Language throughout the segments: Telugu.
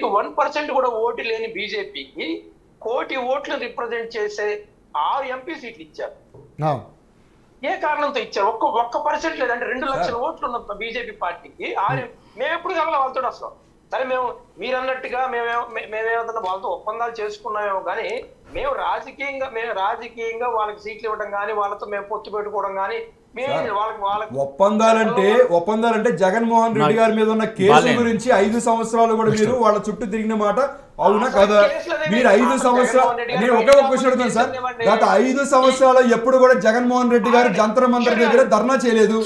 1% కూడా ఓటు లేని బీజేపీకి 1 కోటి ఓట్లు రిప్రజెంట్ చేసే 6 ఎంపీ సీట్లు ఇచ్చారు. ఏ కారణంతో ఇచ్చారు? ఒక్క పర్సెంట్ లేదంటే 2 లక్షల ఓట్లు ఉన్న బీజేపీ పార్టీకి మేము ఎప్పుడు కలవాలి వాళ్ళతో అసలు? సరే మీరు అన్నట్టుగా మేమేమన్నా వాళ్ళతో ఒప్పందాలు చేసుకున్నామేమో కానీ మేము రాజకీయంగా వాళ్ళకి సీట్లు ఇవ్వడం కానీ వాళ్ళతో మేము పొత్తు పెట్టుకోవడం కానీ ఒప్పందాలంటే జగన్మోహన్ రెడ్డి గారి మీద ఉన్న కేసు గురించి 5 సంవత్సరాలు కూడా మీరు వాళ్ళ చుట్టూ తిరిగిన మాట అవునా కదా? మీరు 5 సంవత్సరాలు నేను ఒకే ఒక క్వశ్చన్ అడుగుతాను సార్, గత 5 సంవత్సరాలు ఎప్పుడు కూడా జగన్మోహన్ రెడ్డి గారు జంతర్ మంతర్ దగ్గర ధర్నా చేయలేదు.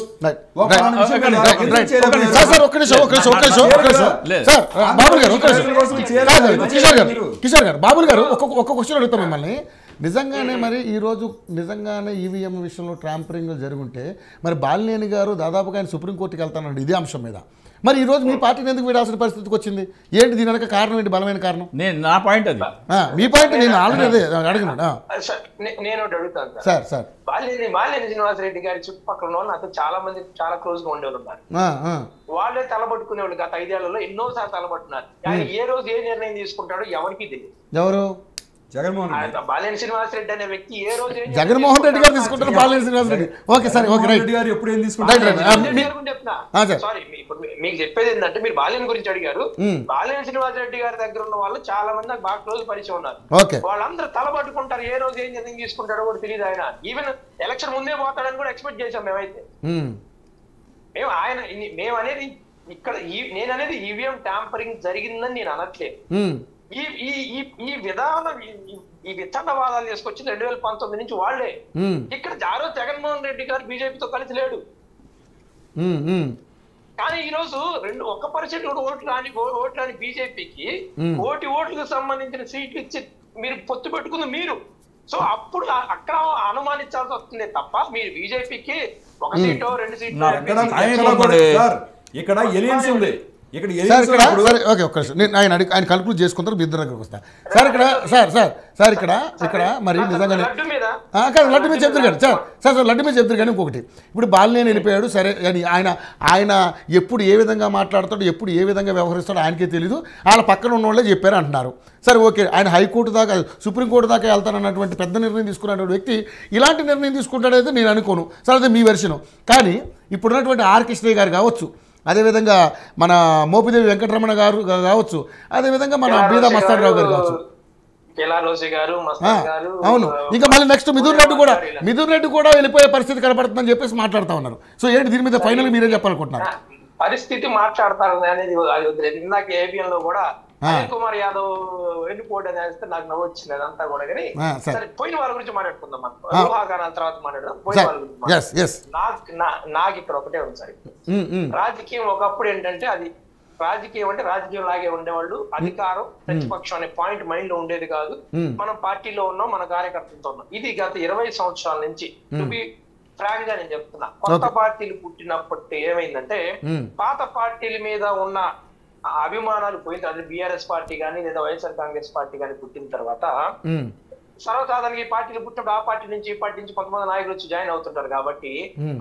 కిషోర్ గారు, బాబుల్ గారు ఒక క్వశ్చన్ అడుగుతాం మిమ్మల్ని. నిజంగానే మరి ఈరోజు నిజంగానే ఈవీఎం విషయంలో ట్రాంపరింగ్ జరుగుంటే మరి బాలినేని గారు దాదాపుగా ఆయన సుప్రీంకోర్టుకి వెళ్తానండి ఇదే అంశం మీద. మరి ఈ రోజు మీ పార్టీని ఎందుకు వీడాల్సిన పరిస్థితికి వచ్చింది? ఏంటి దీని వెనక కారణం ఏంటి? బలమైన కారణం నా పాయింట్ అది. మీ పాయింట్ నేను ఆల్రెడీ అడిగినాడు. నేను అడుగుతాను సార్ సార్ బాలినేని శ్రీనివాసరెడ్డి గారి చుట్టుపక్కల ఉన్న వాళ్ళు నాతో చాలా మంది చాలా క్లోజ్ గా ఉండేవాళ్ళు ఉన్నారు. వాళ్ళే తలబట్టుకునేవాళ్ళు. గత 5 ఏళ్లలో ఎన్నోసార్లు తలబట్టున్నారు. ఆయన ఏ రోజు ఏ నిర్ణయం తీసుకుంటాడో ఎవరికి తెలియదు. ఎవరు? బాలినేని శ్రీనివాసరెడ్డి అనే వ్యక్తి ఏ రోజు జగన్మోహన్ రెడ్డి గారు తీసుకుంటారు. Balineni Srinivasa Reddy okay sir okay right garu ఎప్పుడు ఏం తీసుకుంటారు? సారీ ఇప్పుడు మీకు చెప్పేది ఏంటంటే మీరు బాలినేని గురించి అడిగారు. బాలినేని శ్రీనివాసరెడ్డి గారి దగ్గర ఉన్న వాళ్ళు చాలా మంది నాకు బాగా క్లోజ్ పరిచయం ఉన్నారు. వాళ్ళందరూ తలబట్టుకుంటారు. ఏ రోజు ఏం నిర్ణయం తీసుకుంటాడో కూడా తెలియదు. ఆయన ఈవెన్ ఎలక్షన్ ముందే పోతాడని కూడా ఎక్స్పెక్ట్ చేశాం మేమైతే. మేము అనేది ఇక్కడ నేననేది ఈవీఎం ట్యాంపరింగ్ జరిగిందని నేను అనట్లేదు. ఈ విధానం ఈ విత్తనవాదాలు తీసుకొచ్చి 2019 నుంచి వాళ్లే. ఇక్కడ జగన్మోహన్ రెడ్డి గారు బీజేపీతో కలిసి లేడు. కానీ ఈ రోజు 1% కూడా ఓట్లు రాని బీజేపీకి 1 కోటి ఓట్లకు సంబంధించిన సీట్లు ఇచ్చి మీరు పొత్తు పెట్టుకుంది మీరు. సో అప్పుడు అక్కడ అనుమానించాల్సి వస్తుంది తప్ప మీరు బీజేపీకి 1 సీటో 2 సీట్లు ఇక్కడ ఎలియన్స్ ఉంది. ఆయన కన్క్లూడ్ చేసుకుంటారు. మీ ఇద్దరు దగ్గరకు వస్తా సార్. ఇక్కడ సార్ ఇక్కడ మరి నిజంగానే లడ్డు మీద చెప్తారు కానీ సార్ లడ్డు మీద చెప్తారు కానీ ఇంకొకటి ఇప్పుడు బాలినేని వెళ్ళిపోయాడు సరే అని ఆయన ఎప్పుడు ఏ విధంగా మాట్లాడతాడు ఎప్పుడు ఏ విధంగా వ్యవహరిస్తాడో ఆయనకే తెలీదు. వాళ్ళ పక్కన ఉన్న వాళ్ళే చెప్పారు అంటున్నారు. సరే ఓకే ఆయన హైకోర్టు దాకా సుప్రీంకోర్టు దాకా వెళ్తానన్నటువంటి పెద్ద నిర్ణయం తీసుకున్నటువంటి వ్యక్తి ఇలాంటి నిర్ణయం తీసుకుంటాడైతే నేను అనుకోను. సరే అదే మీ వెర్షను. కానీ ఇప్పుడున్నటువంటి ఆర్ కృష్ణయ్య గారు కావచ్చు, అదేవిధంగా మన మోపిదేవి వెంకటరమణ గారు కావచ్చు, అదేవిధంగా మన బీదా మస్తాన్ రావు గారు కావచ్చు. అవును ఇంకా మళ్ళీ నెక్స్ట్ మిథున్ రెడ్డి కూడా వెళ్ళిపోయే పరిస్థితి కనపడుతుందని చెప్పేసి మాట్లాడుతూ ఉన్నారు. సో ఏంటి దీని మీద ఫైనల్ మీరేం చెప్పాలనుకుంటున్నారు? పరిస్థితి మాట్లాడతారు అనేది ఇందాక ఏపీఎం లో కూడా అనిల్ కుమార్ యాదవ్ వెళ్ళిపోవడం అనేస్తే నాకు నవ్వు వచ్చింది అదంతా కూడా. కానీ సరే పోయిన వాళ్ళ గురించి మాట్లాడుకుందాం. మనం ఊహాగానాల తర్వాత మాట్లాడదాం. పోయిన వాళ్ళ గురించి నాకు ఇక్కడ ఒకటే ఉంది సార్. రాజకీయం ఒకప్పుడు ఏంటంటే అది రాజకీయం అంటే రాజకీయం లాగే ఉండేవాళ్ళు. అధికారం ప్రతిపక్షం అనే పాయింట్ మైండ్ లో ఉండేది కాదు. మనం పార్టీలో ఉన్నాం, మన కార్యకర్తలతో ఉన్నాం. ఇది గత 20 సంవత్సరాల నుంచి ఫ్రాంక్ గా నేను చెప్తున్నా. కొత్త పార్టీలు పుట్టినప్పటి ఏమైందంటే పాత పార్టీల మీద ఉన్న అభిమానాలు పోయిన తర్వాత బీఆర్ఎస్ పార్టీ కానీ లేదా వైఎస్ఆర్ కాంగ్రెస్ పార్టీ కానీ పుట్టిన తర్వాత సర్వసాధారణంగా ఈ పార్టీలు పుట్టినప్పుడు ఆ పార్టీ నుంచి ఈ పార్టీ నుంచి కొంతమంది నాయకులు వచ్చి జాయిన్ అవుతుంటారు. కాబట్టి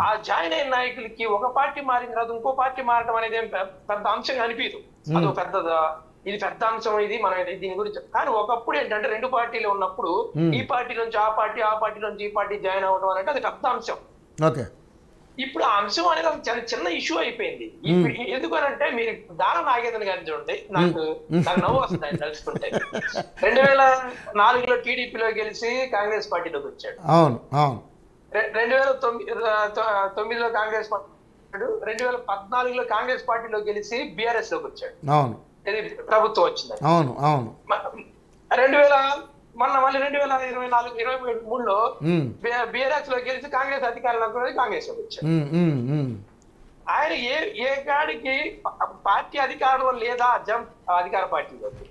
ఆ జాయిన్ అయిన నాయకులకి ఒక పార్టీ మారిన తర్వాత ఇంకో పార్టీ మారడం అనేది పెద్ద అంశంగా అనిపించదు. అదో ఇది పెద్ద అంశం. ఇది మనం దీని గురించి. కానీ ఒకప్పుడు ఏంటంటే 2 పార్టీలు ఉన్నప్పుడు ఈ పార్టీ నుంచి ఆ పార్టీ నుంచి ఈ పార్టీ జాయిన్ అవ్వడం అనేది అది పెద్ద అంశం. ఇప్పుడు ఆ అంశం అనేది అది చాలా చిన్న ఇష్యూ అయిపోయింది. ఎందుకనంటే మీరు దానం నాగేంద్ర గారిని చూడండి, నాకు నవ్వు వస్తుంది ఆయన తలుచుకుంటే. 2004లో టీడీపీలో గెలిచి కాంగ్రెస్ పార్టీలోకి వచ్చాడు. 2009లో కాంగ్రెస్ పార్టీ 2014లో కాంగ్రెస్ పార్టీలో గెలిచి బీఆర్ఎస్ లోకి వచ్చాడు. ప్రభుత్వం వచ్చింది. మళ్ళీ 2023లో బీఆర్ఎస్ లో గెలిచి కాంగ్రెస్ అధికారంలోకి కాంగ్రెస్ లోకి వచ్చాడు. ఆయన ఏ కాడికి పార్టీ అధికారంలో లేదా జంప్ అధికార పార్టీలోకి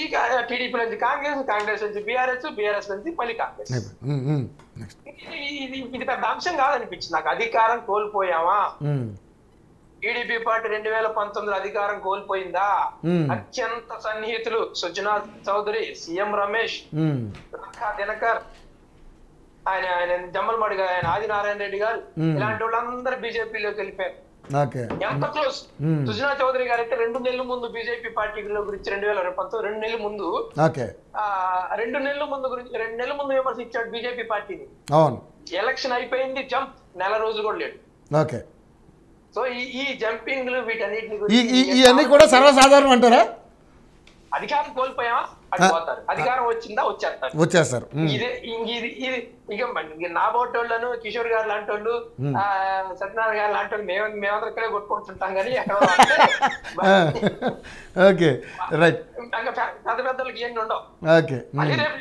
ఇక టీడీపీ నుంచి కాంగ్రెస్ నుంచి బీఆర్ఎస్ నుంచి మళ్ళీ కాంగ్రెస్. ఇది పెద్ద అంశం కాదనిపించింది నాకు. అధికారం కోల్పోయామా? టీడీపీ పార్టీ 2019లో అధికారం కోల్పోయిందా? అత్యంత సన్నిహితులు సుజనా చౌదరి, సీఎం రమేష్, దినకర్, ఆయన జమ్మలమడి గారు, ఆయన ఆదినారాయణ రెడ్డి గారు, ఇలాంటి వాళ్ళందరూ బీజేపీలోకి వెళ్ళిపోయారు. ఓకే. ఎంత క్లోజ్. సుజనా చౌదరి గారు అయితే 2 నెలల ముందు బీజేపీ పార్టీ గురించి 2019 2 నెలల ముందు ఓకే 2 నెలల ముందు గురించి 2 నెలల ముందు విమర్శ ఇచ్చాడు బీజేపీ పార్టీని. అవును. ఎలక్షన్ అయిపోయింది, జంప్ నెల రోజులు కూడా లేడు. ఓకే. సో ఈ జంపింగ్లు వీటన్నిటిని ఇవన్నీ కూడా సర్వసాధారణం అంటారా? అధికారం కోల్పోయామా అది పోతారు, అధికారం వచ్చిందా వచ్చేస్తారు. ఇక నా బోటోళ్ళను కిషోర్ గారు లాంటి వాళ్ళు సత్యనారాయణ గారు లాంటి వాళ్ళు మేమందరం ఇక్కడే కొట్టుకుంటుంటాం కానీ ఓకే రైట్ పెద్ద పెద్దలకి ఏం ఉండవు. ఓకే. మళ్ళీ రేపు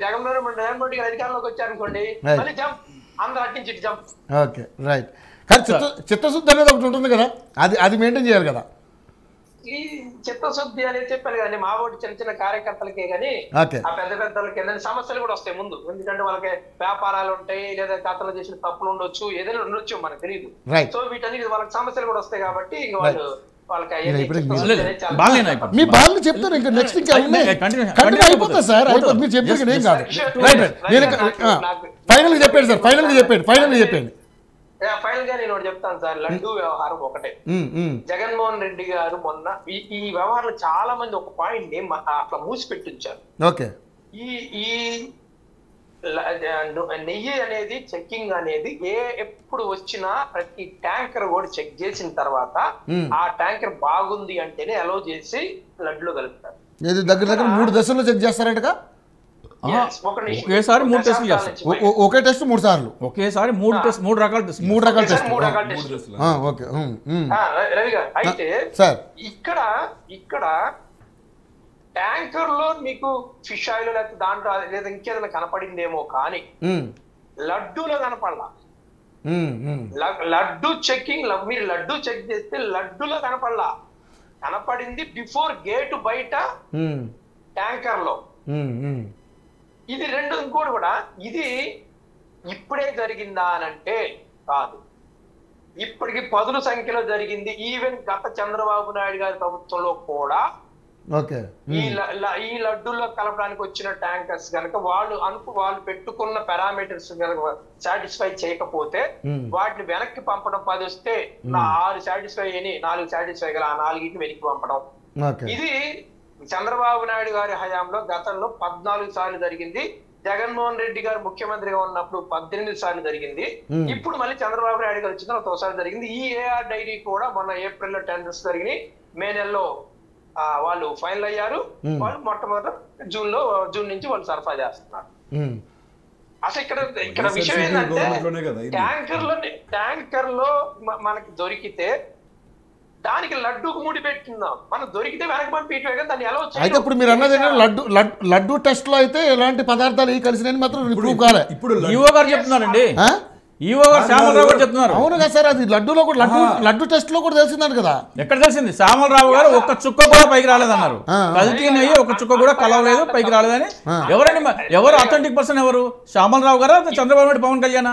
జగన్మోహన్ రెడ్డి గారు అధికారంలోకి వచ్చారనుకోండి మళ్ళీ జంప్, అందరూ అట్టించి జంప్. Okay right. కానీ చిత్తశుద్ధి అనేది ఒకటి ఉంటుంది కదా, అది మెయింటైన్ చేయాలి కదా. ఈ చిత్తశుద్ధి అనేది చెప్పాను కదండి, మా ఓటు చిన్న చిన్న కార్యకర్తలకే గానీ ఆ పెద్ద పెద్దలకి ఏంటంటే సమస్యలు కూడా వస్తాయి ముందు. ఎందుకంటే వాళ్ళకి వ్యాపారాలు ఉంటాయి, లేదా గతంలో చేసిన తప్పులు ఉండొచ్చు, ఏదైనా ఉండొచ్చు మనకు తెలియదు. సో వీటన్నిటి వాళ్ళకి సమస్యలు కూడా వస్తాయి కాబట్టి ఇక వాళ్ళు మీ బాల్ని చెప్తారు. ఇంకా నెక్స్ట్ ఇంకా అయిపోతుంది సార్, అయిపోతుంది. మీరు చెప్పారు ఏం కాదు. ఫైనల్ గా చెప్పండి సార్, ఫైనల్ గా చెప్పండి. ఫైనల్ గా నేను చెప్తాను సార్, లడ్డూ వ్యవహారం ఒకటే. జగన్మోహన్ రెడ్డి గారు మొన్న ఈ వ్యవహారంలో చాలా మంది ఒక పాయింట్ ని అట్లా మూసిపెట్టించారు. ఓకే. ఈ నెయ్యి అనేది చెక్కింగ్ అనేది ఎప్పుడు వచ్చినా ప్రతి ట్యాంకర్ కూడా చెక్ చేసిన తర్వాత ఆ ట్యాంకర్ బాగుంది అంటేనే అలౌ చేసి లడ్డులో కలుపుతారు. దగ్గర 3 దశల్లో చెక్ చేస్తారంటగా. ఒకేసారి 3 టెస్టులు చేస్తారు. ఒకే టెస్ట్ 3 సార్లు ఒకేసారి 3 రకాల టెస్ట్. ఓకే. రవి గారు అయితే ఇక్కడ ట్యాంకర్ లో మీకు ఫిష్ ఆయిల్ లేకపోతే దాంట్లో లేదా ఇంకేదైనా కనపడిందేమో కానీ లడ్డూలో కనపడలా. లడ్డు చెక్కింగ్ మీరు లడ్డు చెక్ చేస్తే లడ్డూలో కనపడలా, కనపడింది బిఫోర్ గేట్ బయట ట్యాంకర్ లో. ఇది రెండు. ఇంకోటి కూడా, ఇది ఇప్పుడే జరిగిందా అనంటే కాదు, ఇప్పటికి పదుల సంఖ్యలో జరిగింది. ఈవెన్ గత చంద్రబాబు నాయుడు గారి ప్రభుత్వంలో కూడా ఈ లడ్డూల్లో కలపడానికి వచ్చిన ట్యాంకర్స్ కనుక వాళ్ళు పెట్టుకున్న పారామీటర్స్ కనుక సాటిస్ఫై చేయకపోతే వాటిని వెనక్కి పంపడం 10 వస్తే 6 సాటిస్ఫై అని 4 సాటిస్ఫై గల 4 వెనక్కి పంపడం. ఇది చంద్రబాబు నాయుడు గారి హయాంలో గతంలో 14 సార్లు జరిగింది. జగన్మోహన్ రెడ్డి గారు ముఖ్యమంత్రిగా ఉన్నప్పుడు 18 సార్లు జరిగింది. ఇప్పుడు మళ్ళీ చంద్రబాబు నాయుడు గారు వచ్చిన ఒకసారి జరిగింది. ఈ ఏఆర్ డైరీ కూడా మొన్న ఏప్రిల్లో టెండర్స్ జరిగినాయి, మే నెలలో వాళ్ళు ఫైనల్ అయ్యారు. వాళ్ళు మొట్టమొదటి జూన్ నుంచి వాళ్ళు సరఫరా చేస్తున్నారు. అసలు ఇక్కడ విషయం ఏంటంటే ట్యాంకర్ లో మనకి దొరికితే దానికి లడ్డూకు ముడి పెట్టుకుందాం, మనం దొరికితే వెనక పంపించే దాన్ని ఎలా వచ్చి. అయితే ఇప్పుడు మీరు అన్నది లడ్డు టెస్ట్ లో అయితే ఎలాంటి పదార్థాలు కలిసినాయని మాత్రం ప్రూవ్ కాలే. ఇప్పుడు ఈవో గారు చెప్తున్నారండి, ఈవో గారు శ్యామలరావు గారు చెప్తున్నారు. అవును కదా సార్, అది లడ్డూలో కూడా లడ్డు టెస్ట్ లో కూడా తెలిసిందంట కదా. ఎక్కడ తెలిసింది? శ్యామలరావు గారు ఒక్క చుక్క కూడా పైకి రాలేదన్నారు. కల్తీ నెయ్యి ఒక్క చుక్క కూడా కలవలేదు, పైకి రాలేదని. ఎవరు అథెంటిక్ పర్సన్? ఎవరు? శ్యామలరావు గారా, Chandrababu Naidu, Pawan Kalyan?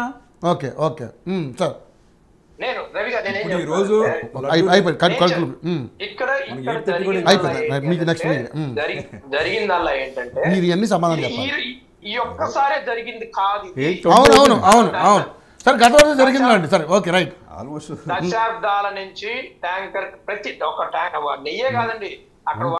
Okay okay sir. నేను రవి గారు జరిగిందల్లా ఏంటంటే మీరు ఎన్ని సమాధానం చెప్పాలి. ఈ ఒక్కసారే జరిగింది కాదు. అవును సార్, గతంలో జరిగిందండి. సరే ఓకే రైట్. దశాబ్దాల నుంచి ట్యాంకర్ ప్రతి ఒక్క ట్యాంకర్ నెయ్యే కాదండి అక్కడ